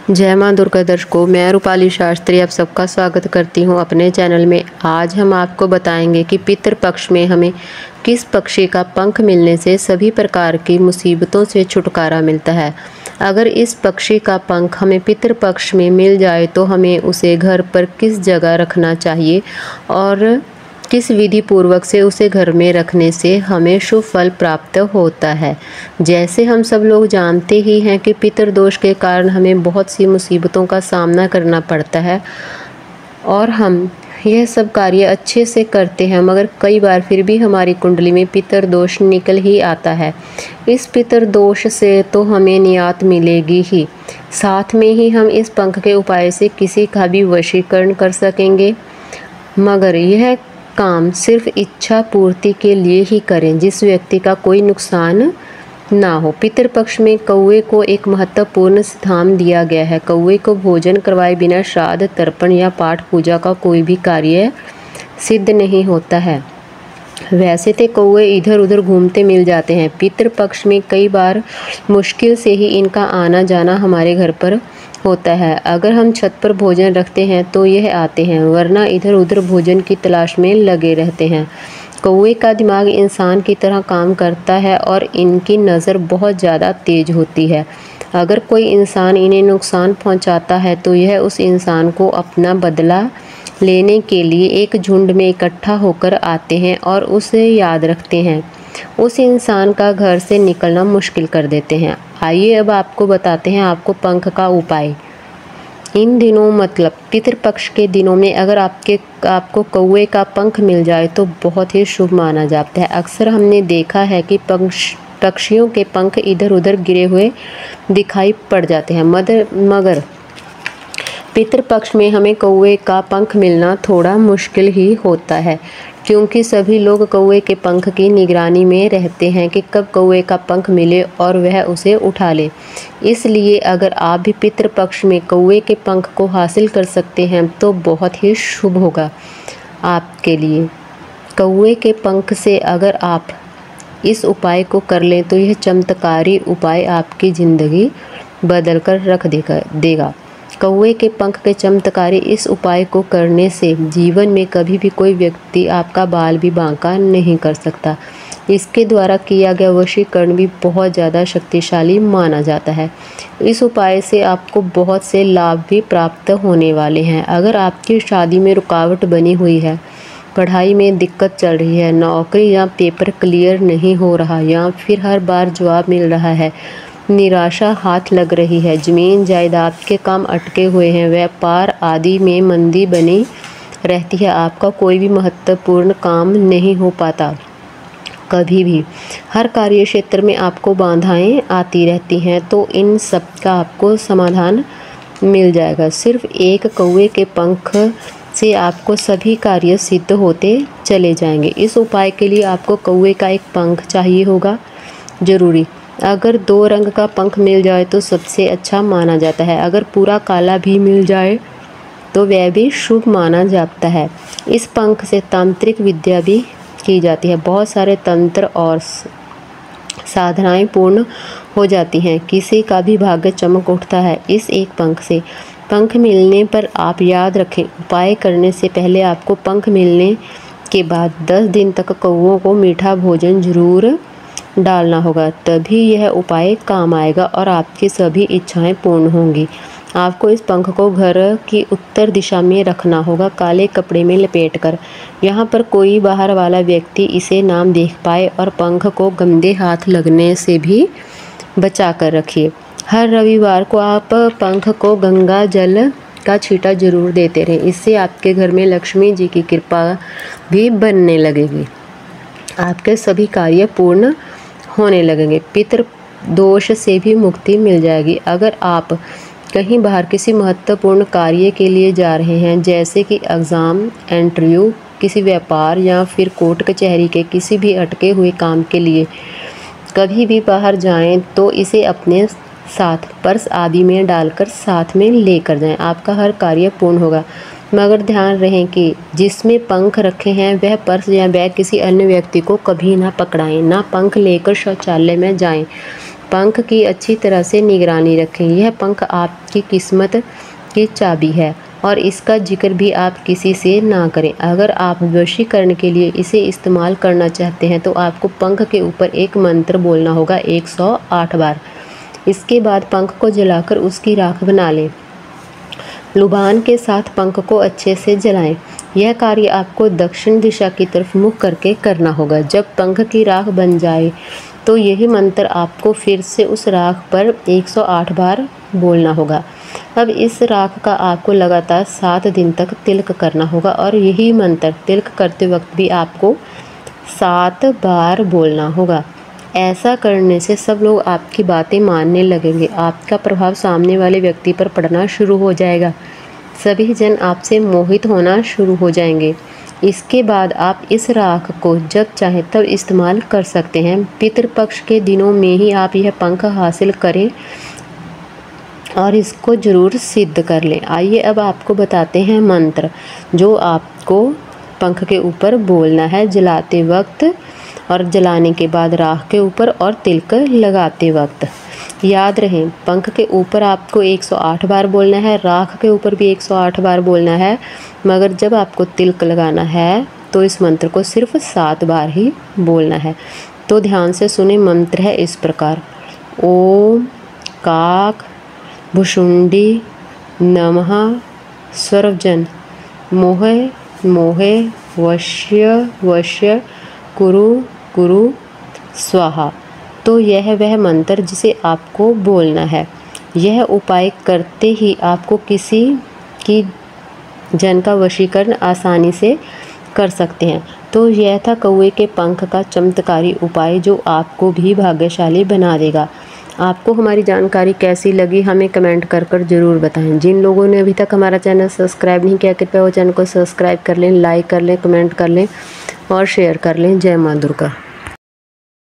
जय माँ दुर्गा दर्शकों, मैं रूपाली शास्त्री आप सबका स्वागत करती हूँ अपने चैनल में। आज हम आपको बताएंगे कि पितृपक्ष में हमें किस पक्षी का पंख मिलने से सभी प्रकार की मुसीबतों से छुटकारा मिलता है। अगर इस पक्षी का पंख हमें पितृपक्ष में मिल जाए तो हमें उसे घर पर किस जगह रखना चाहिए और किस विधि पूर्वक से उसे घर में रखने से हमें शुभ फल प्राप्त होता है। जैसे हम सब लोग जानते ही हैं कि पितृदोष के कारण हमें बहुत सी मुसीबतों का सामना करना पड़ता है और हम यह सब कार्य अच्छे से करते हैं, मगर कई बार फिर भी हमारी कुंडली में पितृदोष निकल ही आता है। इस पितृदोष से तो हमें नियात मिलेगी ही, साथ में ही हम इस पंख के उपाय से किसी का भी वशीकरण कर सकेंगे, मगर यह काम सिर्फ इच्छा पूर्ति के लिए ही करें जिस व्यक्ति का कोई नुकसान ना हो। पितृपक्ष में कौवे को एक महत्वपूर्ण स्थान दिया गया है। कौवे को भोजन करवाए बिना श्राद्ध, तर्पण या पाठ पूजा का कोई भी कार्य सिद्ध नहीं होता है। वैसे तो कौवे इधर उधर घूमते मिल जाते हैं, पितृपक्ष में कई बार मुश्किल से ही इनका आना जाना हमारे घर पर होता है। अगर हम छत पर भोजन रखते हैं तो यह आते हैं, वरना इधर उधर भोजन की तलाश में लगे रहते हैं। कौवे का दिमाग इंसान की तरह काम करता है और इनकी नज़र बहुत ज़्यादा तेज होती है। अगर कोई इंसान इन्हें नुकसान पहुंचाता है तो यह उस इंसान को अपना बदला लेने के लिए एक झुंड में इकट्ठा होकर आते हैं और उसे याद रखते हैं। उस इंसान का घर से निकलना मुश्किल कर देते हैं। आइए अब आपको बताते हैं आपको पंख का उपाय। इन दिनों मतलब पितृपक्ष के दिनों में अगर आपको कौवे का पंख मिल जाए तो बहुत ही शुभ माना जाता है। अक्सर हमने देखा है कि पक्षियों के पंख इधर उधर गिरे हुए दिखाई पड़ जाते हैं, मगर पितृपक्ष में हमें कौवे का पंख मिलना थोड़ा मुश्किल ही होता है, क्योंकि सभी लोग कौवे के पंख की निगरानी में रहते हैं कि कब कौवे का पंख मिले और वह उसे उठा ले। इसलिए अगर आप भी पितृपक्ष में कौवे के पंख को हासिल कर सकते हैं तो बहुत ही शुभ होगा आपके लिए। कौवे के पंख से अगर आप इस उपाय को कर लें तो यह चमत्कारी उपाय आपकी ज़िंदगी बदल कर रख देगा। कौवे के पंख के चमत्कारी इस उपाय को करने से जीवन में कभी भी कोई व्यक्ति आपका बाल भी बांका नहीं कर सकता। इसके द्वारा किया गया वशीकरण भी बहुत ज़्यादा शक्तिशाली माना जाता है। इस उपाय से आपको बहुत से लाभ भी प्राप्त होने वाले हैं। अगर आपकी शादी में रुकावट बनी हुई है, पढ़ाई में दिक्कत चल रही है, नौकरी या पेपर क्लियर नहीं हो रहा या फिर हर बार जवाब मिल रहा है, निराशा हाथ लग रही है, जमीन जायदाद के काम अटके हुए हैं, व्यापार आदि में मंदी बनी रहती है, आपका कोई भी महत्वपूर्ण काम नहीं हो पाता, कभी भी हर कार्य क्षेत्र में आपको बाधाएं आती रहती हैं, तो इन सब का आपको समाधान मिल जाएगा। सिर्फ एक कौवे के पंख से आपको सभी कार्य सिद्ध होते चले जाएंगे। इस उपाय के लिए आपको कौवे का एक पंख चाहिए होगा जरूरी। अगर 2 रंग का पंख मिल जाए तो सबसे अच्छा माना जाता है। अगर पूरा काला भी मिल जाए तो वह भी शुभ माना जाता है। इस पंख से तांत्रिक विद्या भी की जाती है। बहुत सारे तंत्र और साधनाएं पूर्ण हो जाती हैं। किसी का भी भाग्य चमक उठता है इस एक पंख से। पंख मिलने पर आप याद रखें, उपाय करने से पहले आपको पंख मिलने के बाद 10 दिन तक कौवों को मीठा भोजन जरूर डालना होगा, तभी यह उपाय काम आएगा और आपकी सभी इच्छाएं पूर्ण होंगी। आपको इस पंख को घर की उत्तर दिशा में रखना होगा, काले कपड़े में लपेटकर। यहाँ पर कोई बाहर वाला व्यक्ति इसे ना देख पाए और पंख को गंदे हाथ लगने से भी बचा कर रखिए। हर रविवार को आप पंख को गंगा जल का छींटा जरूर देते रहें, इससे आपके घर में लक्ष्मी जी की कृपा भी बनने लगेगी, आपके सभी कार्य पूर्ण होने लगेंगे, पितृ दोष से भी मुक्ति मिल जाएगी। अगर आप कहीं बाहर किसी महत्वपूर्ण कार्य के लिए जा रहे हैं, जैसे कि एग्ज़ाम, इंटरव्यू, किसी व्यापार या फिर कोर्ट कचहरी के किसी भी अटके हुए काम के लिए कभी भी बाहर जाएं, तो इसे अपने साथ पर्स आदि में डालकर साथ में लेकर जाएं, आपका हर कार्य पूर्ण होगा। मगर ध्यान रहे कि जिसमें पंख रखे हैं वह पर्स या बैग किसी अन्य व्यक्ति को कभी ना पकड़ाएं, ना पंख लेकर शौचालय में जाएं, पंख की अच्छी तरह से निगरानी रखें। यह पंख आपकी किस्मत की चाबी है और इसका जिक्र भी आप किसी से ना करें। अगर आप वशीकरण के लिए इसे इस्तेमाल करना चाहते हैं तो आपको पंख के ऊपर एक मंत्र बोलना होगा 108 बार। इसके बाद पंख को जलाकर उसकी राख बना लें। लुभान के साथ पंख को अच्छे से जलाएं। यह कार्य आपको दक्षिण दिशा की तरफ मुख करके करना होगा। जब पंख की राख बन जाए तो यही मंत्र आपको फिर से उस राख पर 108 बार बोलना होगा। अब इस राख का आपको लगातार 7 दिन तक तिलक करना होगा और यही मंत्र तिलक करते वक्त भी आपको 7 बार बोलना होगा। ऐसा करने से सब लोग आपकी बातें मानने लगेंगे। आपका प्रभाव सामने वाले व्यक्ति पर पड़ना शुरू हो जाएगा। सभी जन आपसे मोहित होना शुरू हो जाएंगे। इसके बाद आप इस राख को जब चाहे तब इस्तेमाल कर सकते हैं। पितृपक्ष के दिनों में ही आप यह पंख हासिल करें और इसको ज़रूर सिद्ध कर लें। आइए अब आपको बताते हैं मंत्र जो आपको पंख के ऊपर बोलना है जलाते वक्त और जलाने के बाद राख के ऊपर और तिलक लगाते वक्त। याद रहे, पंख के ऊपर आपको 108 बार बोलना है, राख के ऊपर भी 108 बार बोलना है, मगर जब आपको तिलक लगाना है तो इस मंत्र को सिर्फ 7 बार ही बोलना है। तो ध्यान से सुने, मंत्र है इस प्रकार: ओम काक भुषुंडी नमः सर्वजन मोहे मोहे वश्य वश्य कुरु कुरु स्वाहा। तो यह वह मंत्र जिसे आपको बोलना है। यह उपाय करते ही आपको किसी की जन का वशीकरण आसानी से कर सकते हैं। तो यह था कौवे के पंख का चमत्कारी उपाय जो आपको भी भाग्यशाली बना देगा। आपको हमारी जानकारी कैसी लगी हमें कमेंट कर ज़रूर बताएं। जिन लोगों ने अभी तक हमारा चैनल सब्सक्राइब नहीं किया कृपया वो चैनल को सब्सक्राइब कर लें, लाइक कर लें, कमेंट कर लें और शेयर कर लें। जय माँ दुर्गा।